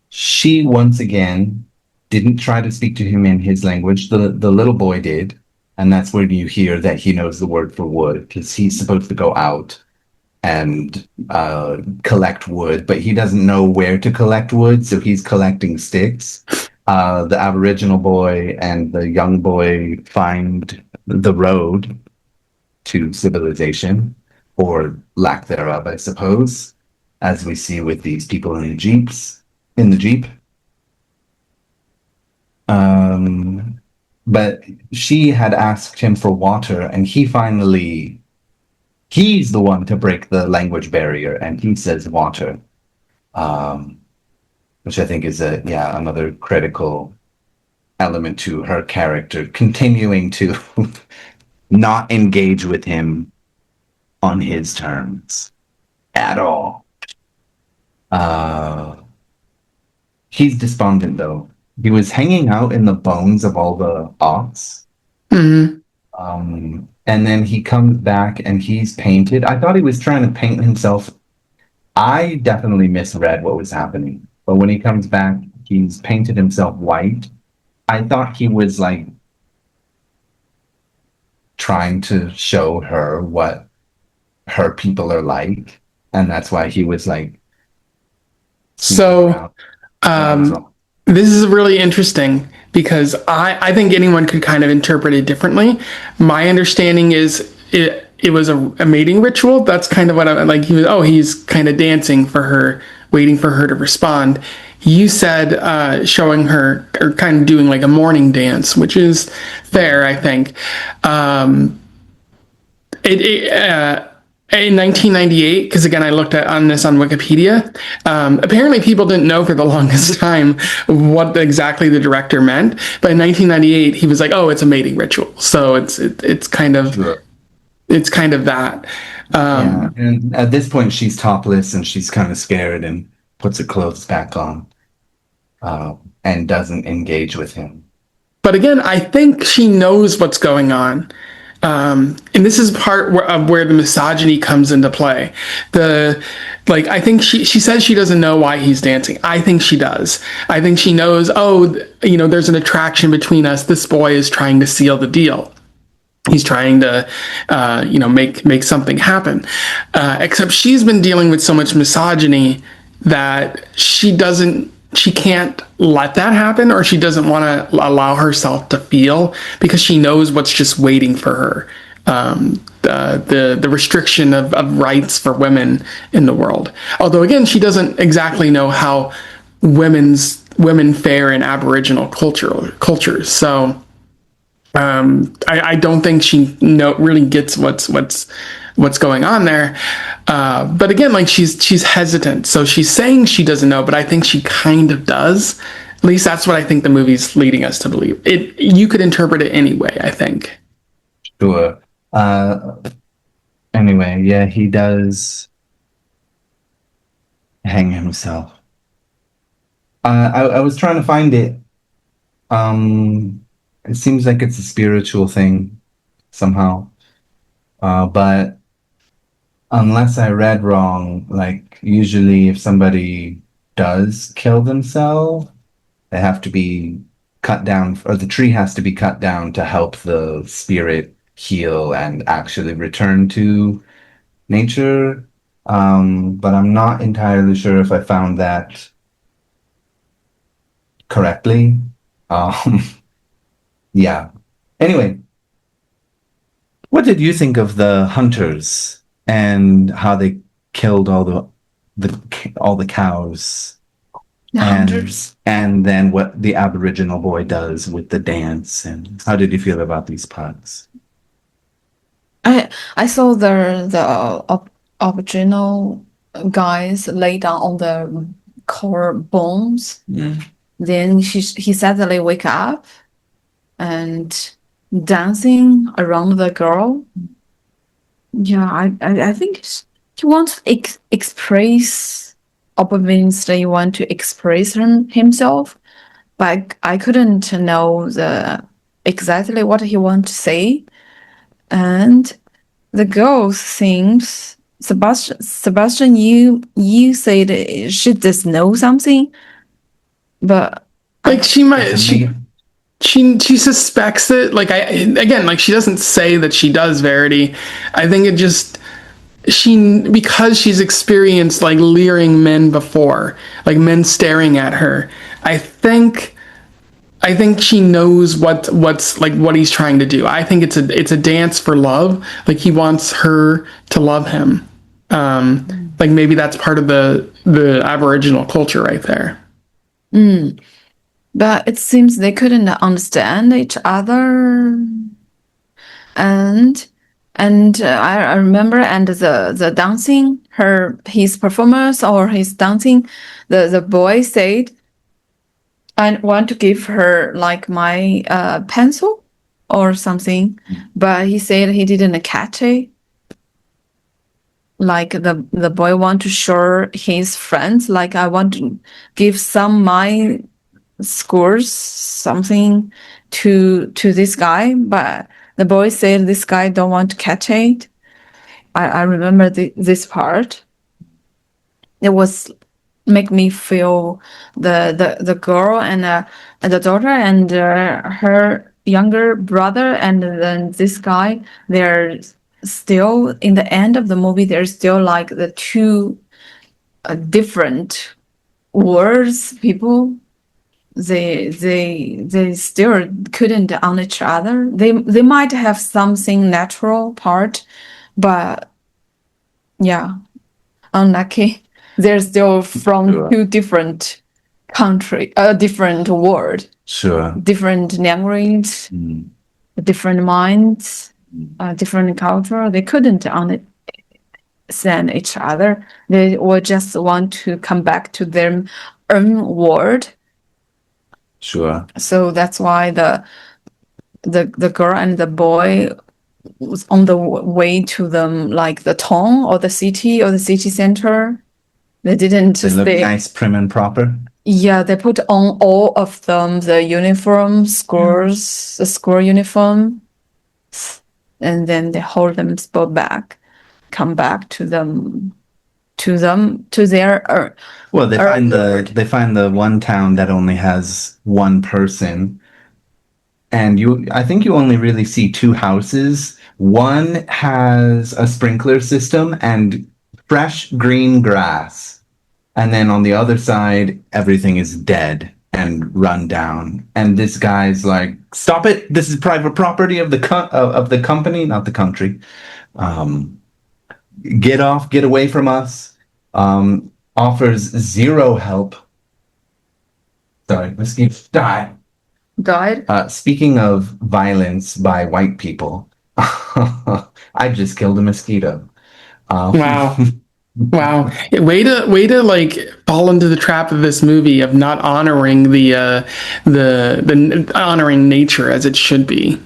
she once again didn't try to speak to him in his language. The little boy did, and that's when you hear that he knows the word for wood because he's supposed to go out and collect wood, but he doesn't know where to collect wood, so he's collecting sticks. The Aboriginal boy and the young boy find the road to civilization, or lack thereof, I suppose. as we see with these people in the Jeep. But she had asked him for water, and he's the one to break the language barrier, and he says water, which I think is another critical element to her character, continuing to not engage with him on his terms at all. He's despondent though. He was hanging out in the bones of all the ox. Mm-hmm. And then he comes back and he's painted. I thought he was trying to paint himself. I definitely misread what was happening. But when he comes back, he's painted himself white. I thought he was like trying to show her what her people are like. And that's why he was like. So, this is really interesting because I think anyone could kind of interpret it differently. My understanding is it was a mating ritual. That's kind of what I like. He's kind of dancing for her, waiting for her to respond. You said showing her or kind of doing like a morning dance, which is fair, I think. In 1998, because again, I looked on this on Wikipedia. Apparently, people didn't know for the longest time what exactly the director meant. But in 1998, he was like, "Oh, it's a mating ritual." So it's kind of that. And at this point, she's topless and she's kind of scared and puts her clothes back on, and doesn't engage with him. But again, I think she knows what's going on. And this is part of where the misogyny comes into play. I think she says she doesn't know why he's dancing. I think she does. I think she knows, there's an attraction between us. This boy is trying to seal the deal. He's trying to, make something happen. Except she's been dealing with so much misogyny that she can't let that happen, or she doesn't want to allow herself to feel, because she knows what's just waiting for her. The restriction of rights for women in the world. Although again, she doesn't exactly know how women fare in Aboriginal cultures. So I don't think she really gets what's going on there. But again, like she's hesitant. So she's saying she doesn't know, but I think she kind of does. At least that's what I think the movie's leading us to believe. You could interpret it anyway, I think. Sure. Anyway, yeah, he does hang himself. I was trying to find it. It seems like it's a spiritual thing somehow. But unless I read wrong, like usually if somebody does kill themselves, they have to be cut down, or the tree has to be cut down to help the spirit heal and actually return to nature. But I'm not entirely sure if I found that correctly. Yeah. Anyway, what did you think of the hunters and how they killed all the cows? The hunters. And then what the Aboriginal boy does with the dance, and how did you feel about these parts? I saw the Aboriginal guys lay down on the core bones. Then he suddenly wake up and dancing around the girl. Yeah, I think he wants to express, obviously want to express himself, but I couldn't know exactly what he want to say. And the girl seems, Sebastian, you said she does know something, but like she suspects it. Like she doesn't say that she does, Verity. I think it just because she's experienced like leering men before, like men staring at her. I think she knows what's like what he's trying to do. I think it's a dance for love. Like he wants her to love him. Like maybe that's part of the Aboriginal culture right there. But it seems they couldn't understand each other. And I remember, and the dancing, his performance or his dancing, the boy said, I want to give her like my pencil or something, but he said he didn't catch it. Like the boy want to show his friends, like I want to give some my scores something to this guy, but the boy said this guy don't want to catch it. I remember this part. It was make me feel the girl and the daughter and her younger brother and then this guy, they're still in the end of the movie, they're still like the two different words people. They still couldn't on each other. They might have something natural part, but yeah, unlucky. They're still from Sure. two different country, different world, Sure. different language, different minds, different culture. They couldn't understand each other. They would just want to come back to their own world. Sure. So that's why the girl and the boy was on the way to them, like the town or the city center. They didn't They look stay. nice, prim and proper. Yeah, they put on all of them the uniform, scores, the school uniform, and then they hold them spot back, come back to their. Well, they find the one town that only has one person, and I think you only really see two houses. One has a sprinkler system and fresh green grass, and then on the other side, everything is dead and run down. And this guy's like, "Stop it! This is private property of the company, not the country. Get away from us." Offers zero help. Sorry, mosquito die. Died. Speaking of violence by white people, I just killed a mosquito. Wow. Wow. Way to like fall into the trap of this movie of not honoring the honoring nature as it should be.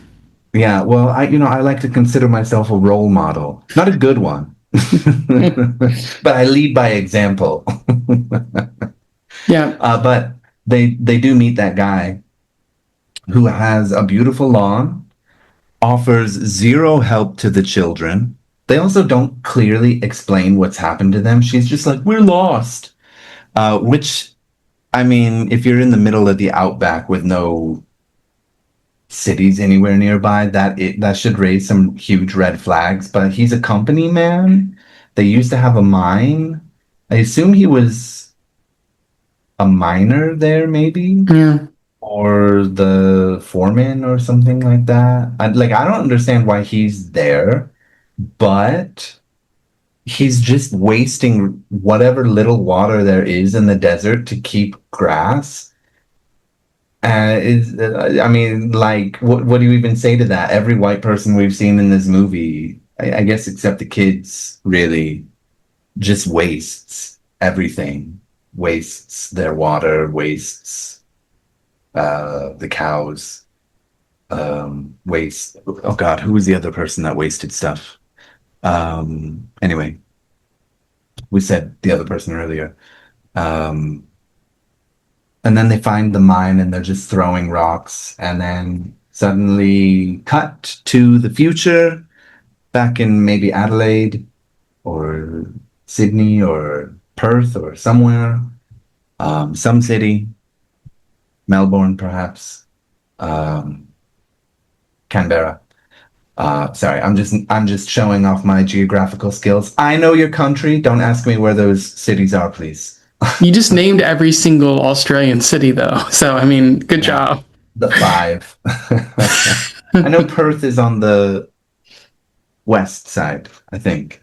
Yeah, well, I like to consider myself a role model. Not a good one. But I lead by example. Yeah. But they do meet that guy who has a beautiful lawn, offers zero help to the children. They also don't clearly explain what's happened to them. She's just like, "We're lost." Which, I mean, if you're in the middle of the outback with no cities anywhere nearby, that should raise some huge red flags. But he's a company man. They used to have a mine. I assume he was a miner there, maybe. Yeah. Or the foreman or something like that. I don't understand why he's there, but he's just wasting whatever little water there is in the desert to keep grass. I mean, like, what do you even say to that? Every white person we've seen in this movie, I guess except the kids, really just wastes everything. Wastes their water, wastes the cows, waste. Oh God, who was the other person that wasted stuff? Anyway, we said the other person earlier. And then they find the mine and they're just throwing rocks, and then suddenly cut to the future, back in maybe Adelaide or Sydney or Perth or somewhere, some city, Melbourne perhaps, Canberra. Sorry, I'm just showing off my geographical skills. I know your country. Don't ask me where those cities are, please. You just named every single Australian city though. So I mean, good job. The 5. I know Perth is on the west side, I think.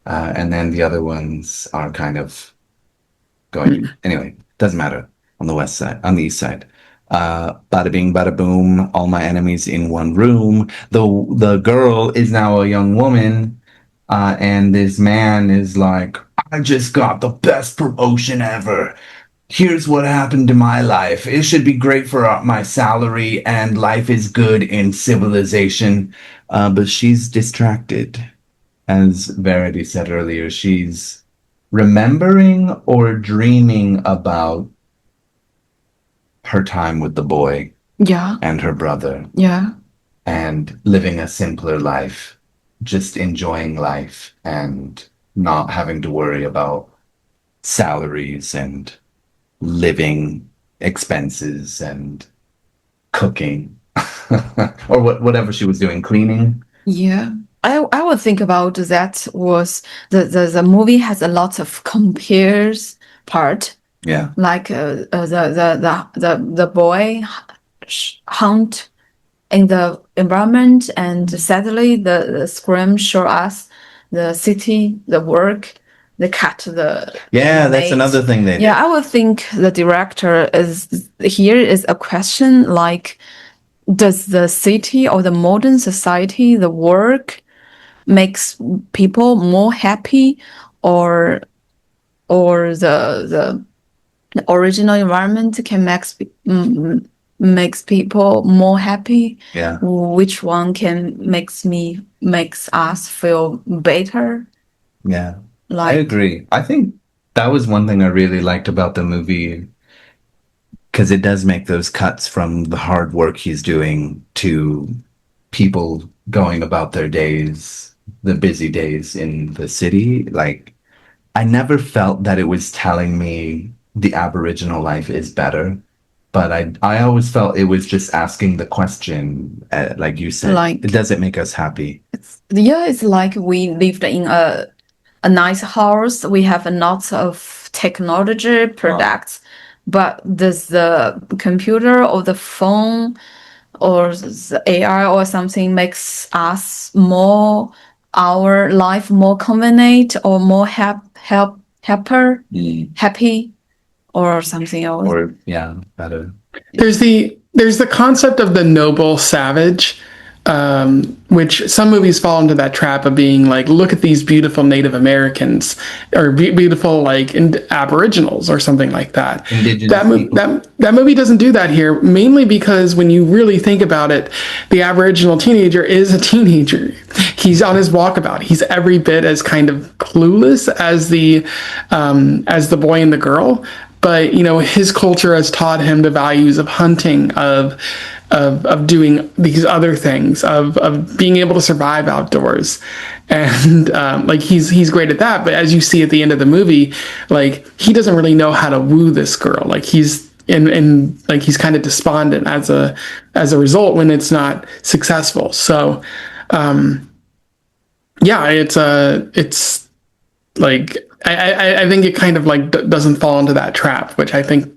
And then the other ones are kind of going anyway, doesn't matter. On the west side, on the east side. Bada bing, bada boom, all my enemies in one room. The girl is now a young woman, and this man is like, I just got the best promotion ever. Here's what happened to my life. It should be great for my salary, and life is good in civilization. But she's distracted, as Verity said earlier. She's remembering or dreaming about her time with the boy Yeah. and her brother Yeah. and living a simpler life, just enjoying life and not having to worry about salaries and living expenses and cooking or whatever she was doing, cleaning. Yeah. I would think about that was the movie has a lot of compares part. Yeah. Like the boy hunt in the environment, and sadly the screen show us the city, the work, the cut, the Yeah, that's mate. another thing they Yeah, I would think the director is here is a question like, does the city or the modern society, the work makes people more happy, or the original environment can makes people more happy? Yeah. Which one can makes us feel better? Yeah. I Like, agree. I think that was one thing I really liked about the movie, because it does make those cuts from the hard work he's doing to people going about their days, the busy days in the city. Like, I never felt that it was telling me the Aboriginal life is better, but I always felt it was just asking the question, like you said, Like- does it make us happy? it's like we lived in a nice house. We have lots of technology products, but does the computer or the phone or the AI or something makes us more, our life more convenient or more happy or something else? Or, yeah, better. There's the concept of the noble savage, which some movies fall into that trap of being like, look at these beautiful Native Americans or beautiful like Aboriginals or something like that. Indigenous people. That movie doesn't do that here, mainly because when you really think about it, the Aboriginal teenager is a teenager. He's on his walkabout. He's every bit as kind of clueless as the boy and the girl. But you know, his culture has taught him the values of hunting, of doing these other things, of being able to survive outdoors, and like he's great at that. But as you see at the end of the movie, like he doesn't really know how to woo this girl. Like he's in like he's kind of despondent as a result when it's not successful. So yeah, it's like I think it kind of like doesn't fall into that trap, which I think,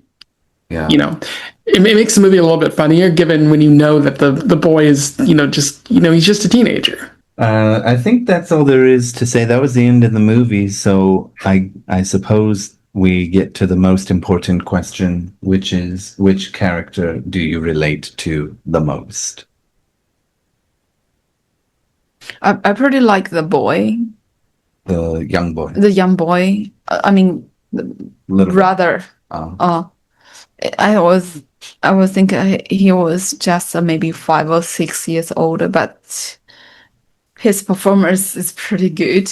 Yeah. you know, it makes the movie a little bit funnier given when you know that the boy is, you know, just, you know, he's just a teenager. I think that's all there is to say. That was the end of the movie. So I suppose we get to the most important question, which is, which character do you relate to the most? I pretty like the boy, The young boy. the young boy. I mean, the Little brother. Oh. I was thinking he was just maybe 5 or 6 years older, but his performance is pretty good.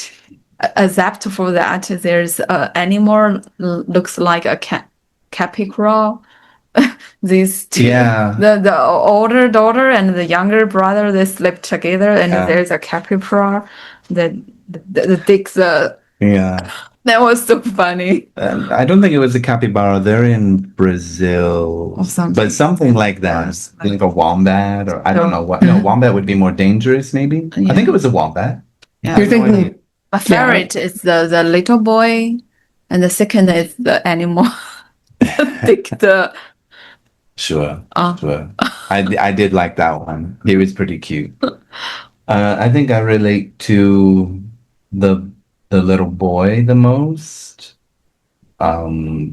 Except for that, there's an animal looks like a capybara. These two, Yeah. the older daughter and the younger brother, they sleep together, and Yeah. there's a capybara that digs the. Yeah. That was so funny. I don't think it was a capybara. They're in Brazil, Or something. but something like that. Like a wombat, or I don't know what. No, wombat would be more dangerous, maybe. I think it was a wombat. Yeah. You're thinking, My favorite is the little boy, and the second is the animal. Dig the. Sure. Sure. I did like that one. He was pretty cute. I think I relate to the the little boy the most.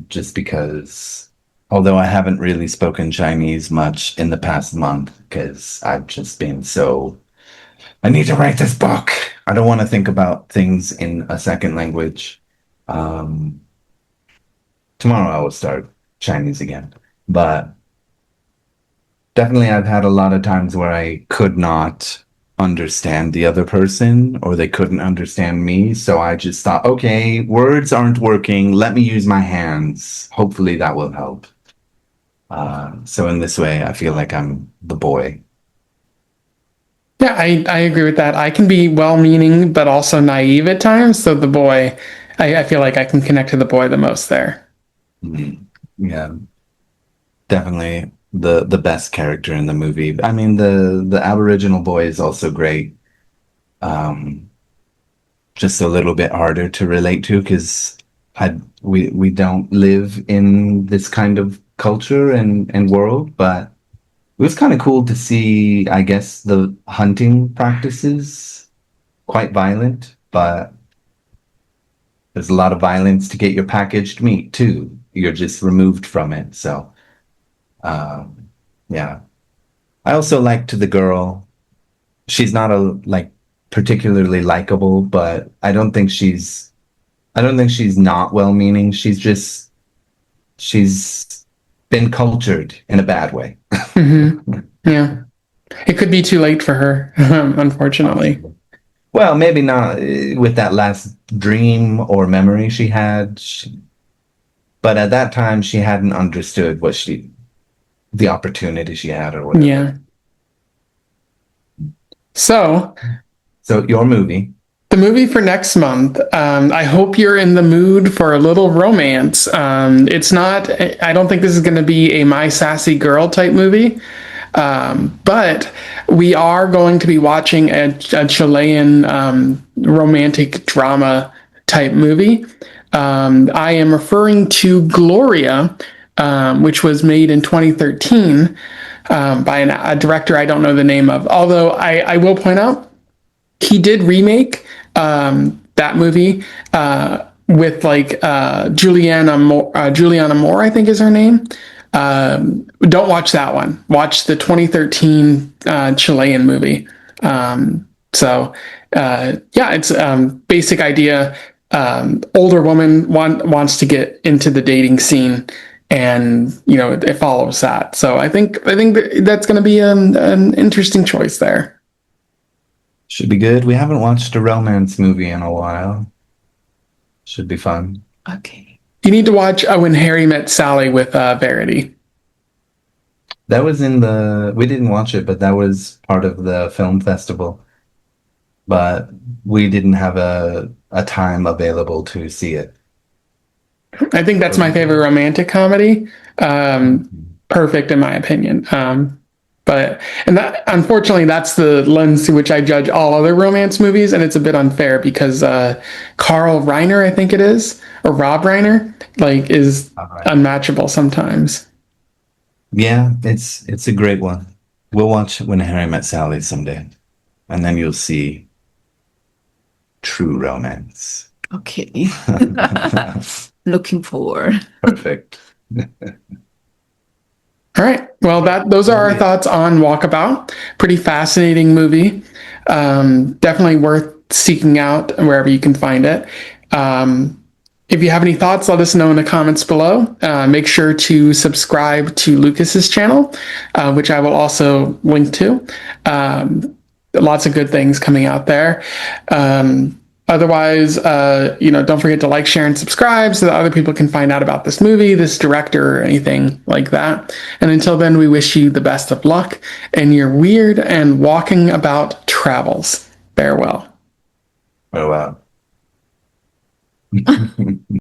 Just because, although I haven't really spoken Chinese much in the past month, because I've just been so, I need to write this book. I don't want to think about things in a second language. Um, Tomorrow I will start Chinese again, but definitely I've had a lot of times where I could not understand the other person or they couldn't understand me. So I just thought, okay, words aren't working. Let me use my hands. Hopefully that will help. So in this way, I feel like I'm the boy. Yeah, I agree with that. I can be well-meaning, but also naive at times. So the boy, I feel like I can connect to the boy the most there. Mhm. Yeah, definitely the best character in the movie. I mean, the Aboriginal boy is also great. Um, just a little bit harder to relate to because we don't live in this kind of culture and world, but it was kind of cool to see, I guess, the hunting practices quite violent, but there's a lot of violence to get your packaged meat too. You're just removed from it. So, yeah. I also liked the girl. She's not a like particularly likable, but I don't think she's not well-meaning. She's been cultured in a bad way. Yeah, it could be too late for her, unfortunately. Possibly. Well, maybe not with that last dream or memory she had, but at that time she hadn't understood the opportunity she had or whatever. Yeah. So So your movie, the movie for next month, I hope you're in the mood for a little romance. It's not, I don't think this is going to be a My Sassy Girl type movie, but we are going to be watching a Chilean romantic drama type movie. I am referring to Gloria, which was made in 2013 by a director I don't know the name of. Although I will point out, he did remake that movie with like Juliana Moore, I think is her name. Don't watch that one. Watch the 2013 Chilean movie. Yeah, it's basic idea. Older woman wants to get into the dating scene, and it follows that. So I think that's going to be an interesting choice there. should be good. We haven't watched a romance movie in a while. Should be fun. Okay. You need to watch When Harry Met Sally with Verity. That was we didn't watch it, but that was part of the film festival. But we didn't have a time available to see it. I think that's my favorite romantic comedy. Perfect in my opinion. And that, unfortunately, that's the lens through which I judge all other romance movies, and it's a bit unfair because Carl Reiner, I think it is, or Rob Reiner, like is unmatchable sometimes. Yeah, it's a great one. We'll watch When Harry Met Sally someday, and then you'll see true romance. Okay. Looking forward. Perfect. All right. Well, those are our thoughts on Walkabout. Pretty fascinating movie. Definitely worth seeking out wherever you can find it. If you have any thoughts, let us know in the comments below. Make sure to subscribe to Lucas's channel, which I will also link to. Lots of good things coming out there. Otherwise, don't forget to like, share, and subscribe so that other people can find out about this movie, this director, or anything like that. And until then, we wish you the best of luck in your weird and walking about travels. Farewell. Oh wow.